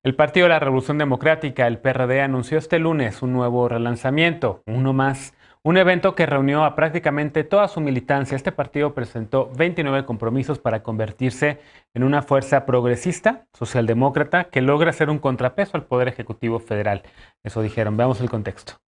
El Partido de la Revolución Democrática, el PRD, anunció este lunes un nuevo relanzamiento, uno más, un evento que reunió a prácticamente toda su militancia. Este partido presentó 29 compromisos para convertirse en una fuerza progresista, socialdemócrata, que logra ser un contrapeso al Poder Ejecutivo Federal. Eso dijeron. Veamos el contexto.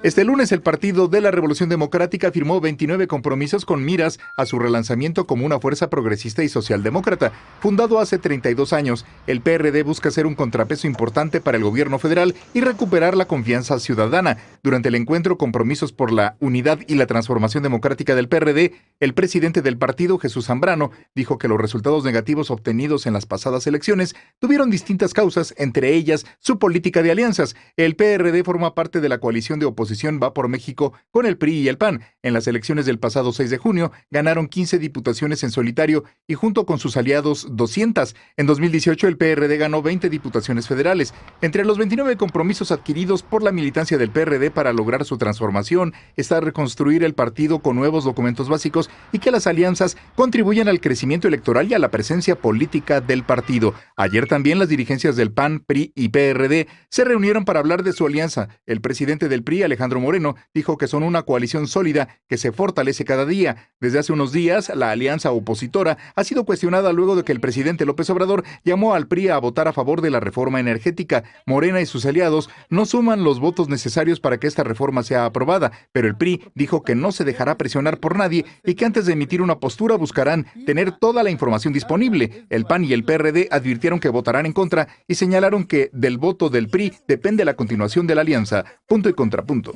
Este lunes el Partido de la Revolución Democrática firmó 29 compromisos con miras a su relanzamiento como una fuerza progresista y socialdemócrata. Fundado hace 32 años, el PRD busca ser un contrapeso importante para el gobierno federal y recuperar la confianza ciudadana. Durante el encuentro Compromisos por la Unidad y la Transformación Democrática del PRD, el presidente del partido, Jesús Zambrano, dijo que los resultados negativos obtenidos en las pasadas elecciones tuvieron distintas causas, entre ellas su política de alianzas. El PRD forma parte de la coalición de oposición Va por México con el PRI y el PAN. En las elecciones del pasado 6 de junio ganaron 15 diputaciones en solitario y junto con sus aliados 200. En 2018 el PRD ganó 20 diputaciones federales. Entre los 29 compromisos adquiridos por la militancia del PRD para lograr su transformación está reconstruir el partido con nuevos documentos básicos y que las alianzas contribuyan al crecimiento electoral y a la presencia política del partido. Ayer también las dirigencias del PAN, PRI y PRD se reunieron para hablar de su alianza. El presidente del PRI, Alejandro Moreno, dijo que son una coalición sólida que se fortalece cada día. Desde hace unos días, la alianza opositora ha sido cuestionada luego de que el presidente López Obrador llamó al PRI a votar a favor de la reforma energética. Morena y sus aliados no suman los votos necesarios para que esta reforma sea aprobada, pero el PRI dijo que no se dejará presionar por nadie y que antes de emitir una postura buscarán tener toda la información disponible. El PAN y el PRD advirtieron que votarán en contra y señalaron que del voto del PRI depende la continuación de la alianza. Punto y contrapunto.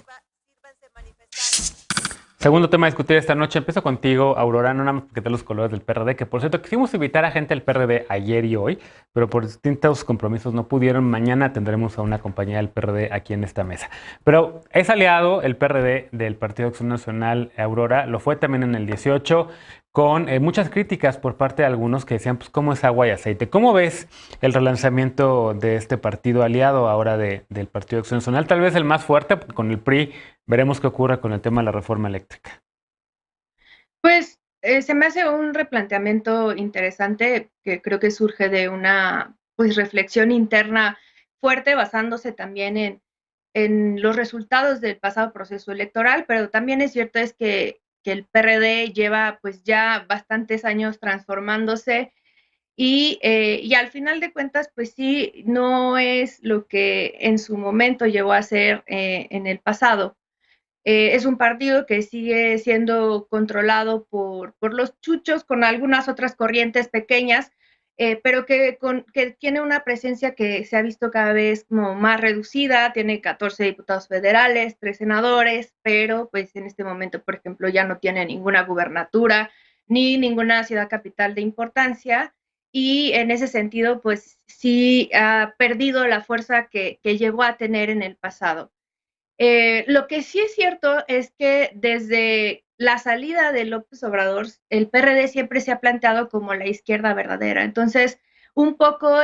Segundo tema a discutir esta noche. Empiezo contigo, Aurora, no nada más porque te los colores del PRD, que por cierto quisimos invitar a gente del PRD ayer y hoy, pero por distintos compromisos no pudieron. Mañana tendremos a una compañía del PRD aquí en esta mesa. Pero es aliado el PRD del Partido Acción Nacional, Aurora, lo fue también en el 18, con muchas críticas por parte de algunos que decían, pues, ¿cómo es agua y aceite? ¿Cómo ves el relanzamiento de este partido aliado ahora del Partido Acción Nacional? Tal vez el más fuerte, porque con el PRI veremos qué ocurre con el tema de la reforma eléctrica. Pues se me hace un replanteamiento interesante que creo que surge de una pues reflexión interna fuerte basándose también en los resultados del pasado proceso electoral, pero también es cierto es que el PRD lleva pues ya bastantes años transformándose y al final de cuentas pues sí, no es lo que en su momento llegó a ser en el pasado. Es un partido que sigue siendo controlado por los chuchos con algunas otras corrientes pequeñas, pero que tiene una presencia que se ha visto cada vez como más reducida, tiene 14 diputados federales, 3 senadores, pero pues en este momento, por ejemplo, ya no tiene ninguna gubernatura ni ninguna ciudad capital de importancia y en ese sentido, pues sí ha perdido la fuerza que llegó a tener en el pasado. Lo que sí es cierto es que desde la salida de López Obrador, el PRD siempre se ha planteado como la izquierda verdadera. Entonces, un poco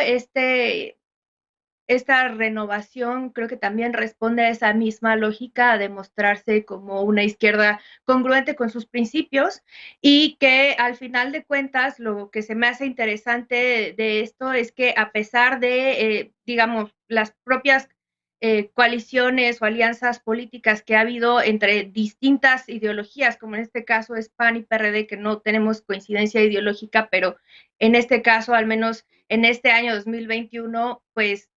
esta renovación creo que también responde a esa misma lógica de mostrarse como una izquierda congruente con sus principios y que al final de cuentas lo que se me hace interesante de esto es que a pesar de, digamos, las propias coaliciones o alianzas políticas que ha habido entre distintas ideologías, como en este caso es PAN y PRD, que no tenemos coincidencia ideológica, pero en este caso, al menos en este año 2021, pues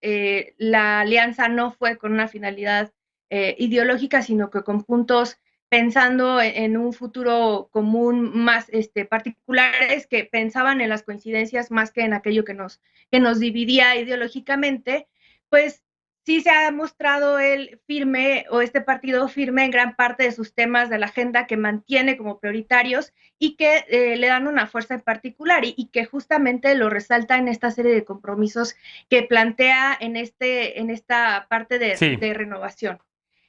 la alianza no fue con una finalidad ideológica, sino que con puntos pensando en un futuro común más particulares que pensaban en las coincidencias más que en aquello que nos dividía ideológicamente, pues sí se ha mostrado él firme o este partido firme en gran parte de sus temas de la agenda que mantiene como prioritarios y que le dan una fuerza en particular y que justamente lo resalta en esta serie de compromisos que plantea en esta parte Sí, de renovación.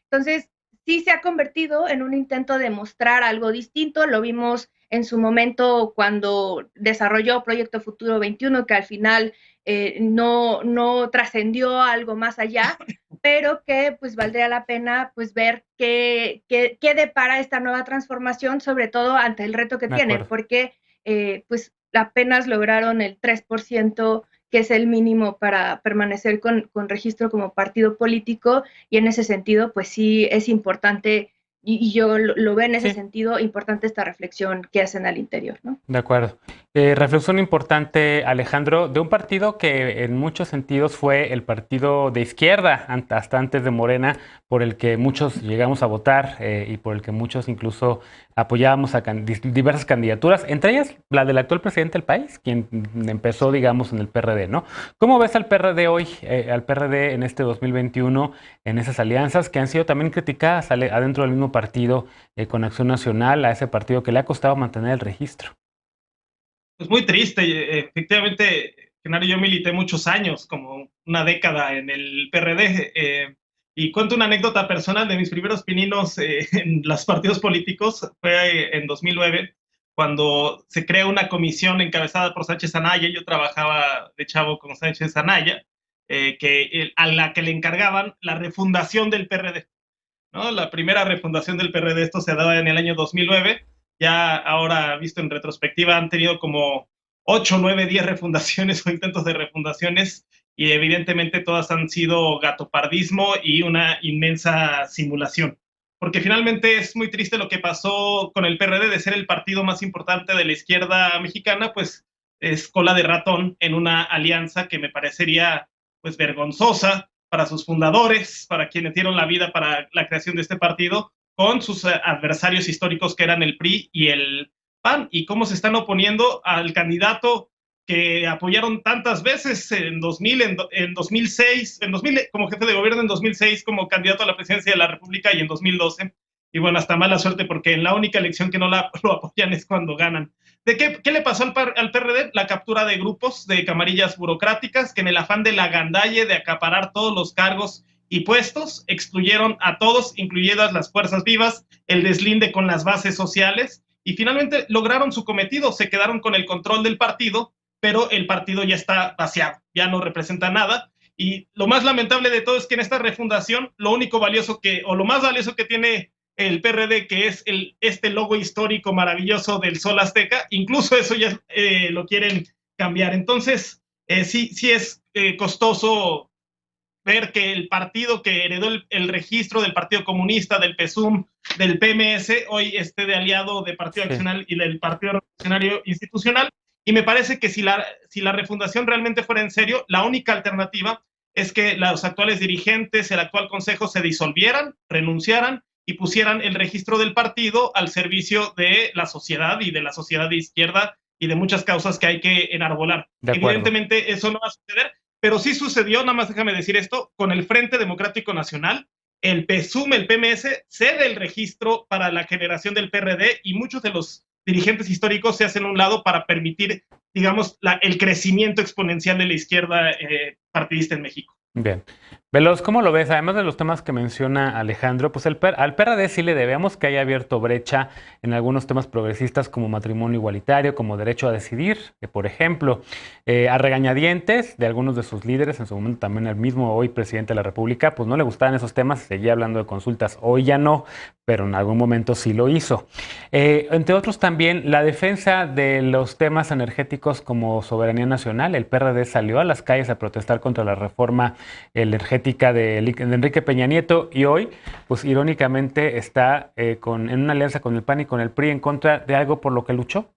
Entonces, sí se ha convertido en un intento de mostrar algo distinto, lo vimos en su momento cuando desarrolló Proyecto Futuro 21, que al final no trascendió algo más allá, pero que pues valdría la pena pues ver qué depara esta nueva transformación, sobre todo ante el reto que de tiene, acuerdo. porque pues apenas lograron el 3% que es el mínimo para permanecer con registro como partido político, y en ese sentido, pues sí es importante, y yo lo veo en ese Sí, sentido, importante esta reflexión que hacen al interior, ¿no? de acuerdo. Reflexión importante, Alejandro, de un partido que en muchos sentidos fue el partido de izquierda hasta antes de Morena, por el que muchos llegamos a votar y por el que muchos incluso apoyábamos a diversas candidaturas, entre ellas la del actual presidente del país, quien empezó, digamos, en el PRD, ¿no? ¿Cómo ves al PRD hoy, al PRD en este 2021, en esas alianzas que han sido también criticadas adentro del mismo partido con Acción Nacional, a ese partido que le ha costado mantener el registro? Pues muy triste, efectivamente, Genaro, yo milité muchos años, como una década en el PRD, y cuento una anécdota personal de mis primeros pininos en los partidos políticos. Fue en 2009, cuando se crea una comisión encabezada por Sánchez Anaya. Yo trabajaba de chavo con Sánchez Anaya, a la que le encargaban la refundación del PRD, ¿no? La primera refundación del PRD, esto se daba en el año 2009. Ya ahora, visto en retrospectiva, han tenido como 8, 9, 10 refundaciones o intentos de refundaciones, y evidentemente todas han sido gatopardismo y una inmensa simulación. Porque finalmente es muy triste lo que pasó con el PRD, de ser el partido más importante de la izquierda mexicana, pues es cola de ratón en una alianza que me parecería pues vergonzosa para sus fundadores, para quienes dieron la vida para la creación de este partido, con sus adversarios históricos que eran el PRI y el PAN, y cómo se están oponiendo al candidato que apoyaron tantas veces en 2000, en 2006, en 2000 como jefe de gobierno, en 2006 como candidato a la presidencia de la República, y en 2012. Y bueno, hasta mala suerte, porque en la única elección que no lo apoyan es cuando ganan. ¿Qué le pasó al PRD? La captura de grupos de camarillas burocráticas que, en el afán de la gandalle, de acaparar todos los cargos y puestos, excluyeron a todos, incluidas las fuerzas vivas, el deslinde con las bases sociales, y finalmente lograron su cometido. Se quedaron con el control del partido, pero el partido ya está vaciado, ya no representa nada. Y lo más lamentable de todo es que en esta refundación, lo único valioso lo más valioso que tiene el PRD, que es este logo histórico maravilloso del Sol Azteca, incluso eso ya lo quieren cambiar. Entonces, sí es costoso ver que el partido que heredó el registro del Partido Comunista, del PSUM, del PMS, hoy esté de aliado de Partido Accional y del Partido Revolucionario Institucional. Y me parece que si la refundación realmente fuera en serio, la única alternativa es que los actuales dirigentes, el actual consejo, se disolvieran, renunciaran y pusieran el registro del partido al servicio de la sociedad, y de la sociedad de izquierda, y de muchas causas que hay que enarbolar. Evidentemente eso no va a suceder, pero sí sucedió, nada más déjame decir esto, con el Frente Democrático Nacional. El PSUM, el PMS, cede el registro para la generación del PRD, y muchos de los dirigentes históricos se hacen a un lado para permitir, digamos, el crecimiento exponencial de la izquierda partidista en México. Bien. Veloz, ¿cómo lo ves? Además de los temas que menciona Alejandro, pues al PRD sí le debemos que haya abierto brecha en algunos temas progresistas, como matrimonio igualitario, como derecho a decidir, que por ejemplo, a regañadientes de algunos de sus líderes, en su momento también el mismo hoy presidente de la República, pues no le gustaban esos temas, seguía hablando de consultas. Hoy ya no, pero en algún momento sí lo hizo. Entre otros también la defensa de los temas energéticos como soberanía nacional. El PRD salió a las calles a protestar contra la reforma energética de Enrique Peña Nieto, y hoy, pues irónicamente, está en una alianza con el PAN y con el PRI en contra de algo por lo que luchó.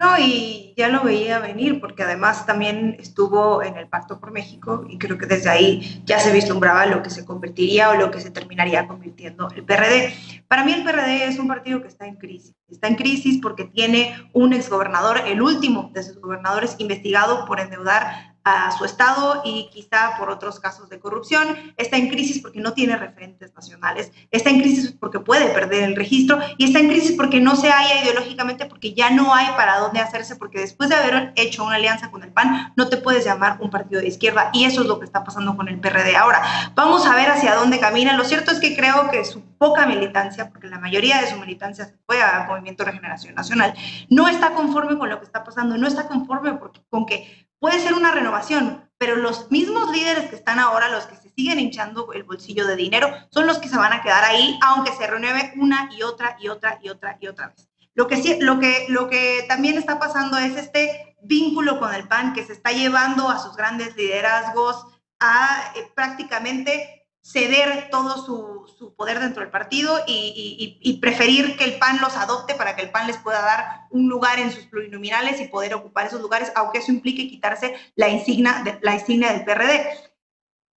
No, y ya lo veía venir, porque además también estuvo en el Pacto por México, y creo que desde ahí ya se vislumbraba lo que se convertiría o lo que se terminaría convirtiendo el PRD. Para mí el PRD es un partido que está en crisis. Está en crisis porque tiene un exgobernador, el último de sus gobernadores, investigado por endeudar a su estado y quizá por otros casos de corrupción. Está en crisis porque no tiene referentes nacionales. Está en crisis porque puede perder el registro, y está en crisis porque no se halla ideológicamente, porque ya no hay para dónde hacerse, porque después de haber hecho una alianza con el PAN no te puedes llamar un partido de izquierda, y eso es lo que está pasando con el PRD ahora. Vamos a ver hacia dónde camina. Lo cierto es que creo que su poca militancia, porque la mayoría de su militancia se fue a Movimiento Regeneración Nacional, no está conforme con lo que está pasando, no está conforme con que puede ser una renovación, pero los mismos líderes que están ahora, los que se siguen hinchando el bolsillo de dinero, son los que se van a quedar ahí, aunque se renueve una y otra y otra y otra y otra vez. Lo que también está pasando es este vínculo con el PAN que se está llevando a sus grandes liderazgos a prácticamente ceder todo su poder dentro del partido y preferir que el PAN los adopte para que el PAN les pueda dar un lugar en sus plurinominales y poder ocupar esos lugares, aunque eso implique quitarse la insignia del PRD.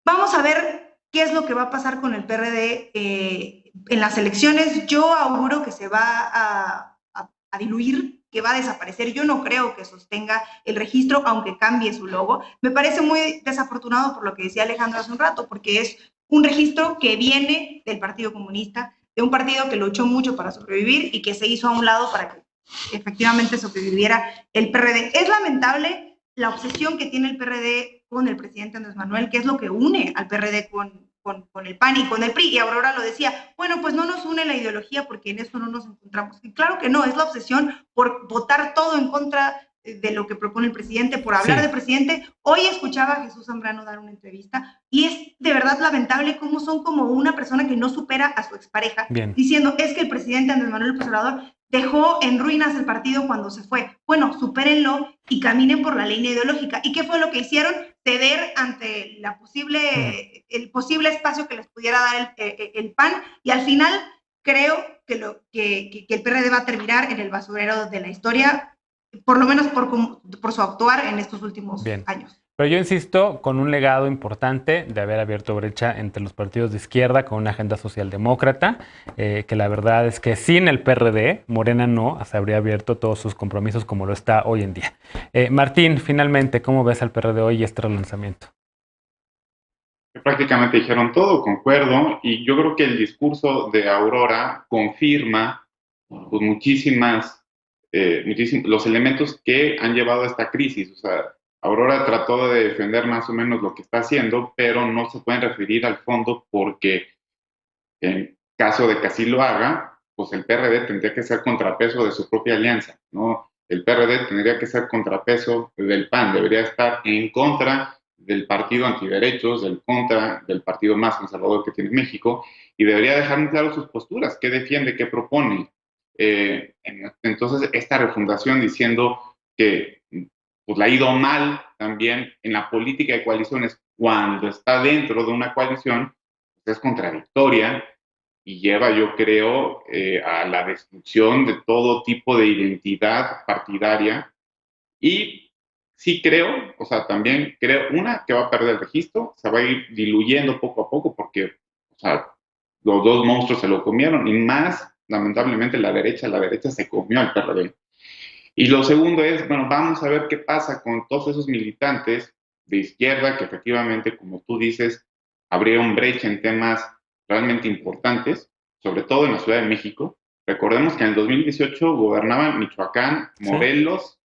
Vamos a ver qué es lo que va a pasar con el PRD en las elecciones. Yo auguro que se va a diluir, que va a desaparecer. Yo no creo que sostenga el registro, aunque cambie su logo. Me parece muy desafortunado por lo que decía Alejandro hace un rato, porque es un registro que viene del Partido Comunista, de un partido que luchó mucho para sobrevivir y que se hizo a un lado para que efectivamente sobreviviera el PRD. Es lamentable la obsesión que tiene el PRD con el presidente Andrés Manuel, que es lo que une al PRD con el PAN y con el PRI, y Aurora lo decía, bueno, pues no nos une la ideología porque en eso no nos encontramos. Y claro que no, es la obsesión por votar todo en contra de lo que propone el presidente, por hablar del presidente. Hoy escuchaba a Jesús Zambrano dar una entrevista y es de verdad lamentable cómo son como una persona que no supera a su expareja, diciendo, es que el presidente Andrés Manuel López Obrador dejó en ruinas el partido cuando se fue. Bueno, supérenlo y caminen por la línea ideológica. ¿Y qué fue lo que hicieron? Ceder ante el posible espacio que les pudiera dar el PAN, y al final creo que el PRD va a terminar en el basurero de la historia, por lo menos por su actuar en estos últimos años. Pero yo insisto, con un legado importante de haber abierto brecha entre los partidos de izquierda con una agenda socialdemócrata, que la verdad es que sin el PRD, Morena no se habría abierto todos sus compromisos como lo está hoy en día. Martín, finalmente, ¿cómo ves al PRD hoy y este relanzamiento? Prácticamente dijeron todo, concuerdo, y yo creo que el discurso de Aurora confirma pues, muchísimos los elementos que han llevado a esta crisis. O sea, Aurora trató de defender más o menos lo que está haciendo, pero no se pueden referir al fondo porque en caso de que así lo haga, pues el PRD tendría que ser contrapeso de su propia alianza, ¿no? El PRD tendría que ser contrapeso del PAN, debería estar en contra del partido antiderechos, del partido más conservador que tiene México, y debería dejar muy claro sus posturas, qué defiende, qué propone. Entonces, esta refundación diciendo que pues, le ha ido mal también en la política de coaliciones cuando está dentro de una coalición, pues es contradictoria y lleva, yo creo, a la destrucción de todo tipo de identidad partidaria. Y sí creo, o sea, también creo, que va a perder el registro, se va a ir diluyendo poco a poco porque, o sea, los dos monstruos se lo comieron y más, lamentablemente, la derecha se comió al PRD. Y lo segundo es, bueno, vamos a ver qué pasa con todos esos militantes de izquierda que efectivamente, como tú dices, abrieron brecha en temas realmente importantes, sobre todo en la Ciudad de México. Recordemos que en el 2018 gobernaban Michoacán, Morelos,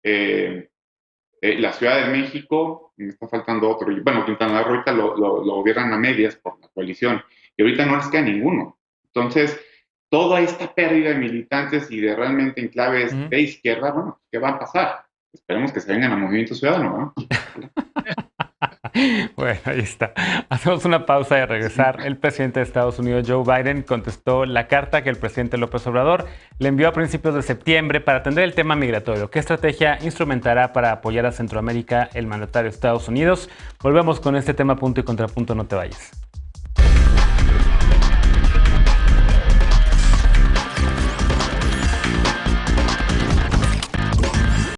la Ciudad de México, me está faltando otro, y bueno, Quintana Roo ahorita lo gobiernan a medias por la coalición, y ahorita no les queda ninguno. Entonces, toda esta pérdida de militantes y de realmente enclaves de izquierda, bueno, ¿qué va a pasar? Esperemos que se vengan a Movimiento Ciudadano, ¿no? Bueno, ahí está. Hacemos una pausa y a regresar. El presidente de Estados Unidos, Joe Biden, contestó la carta que el presidente López Obrador le envió a principios de septiembre para atender el tema migratorio. ¿Qué estrategia instrumentará para apoyar a Centroamérica el mandatario de Estados Unidos? Volvemos con este tema punto y contrapunto, no te vayas.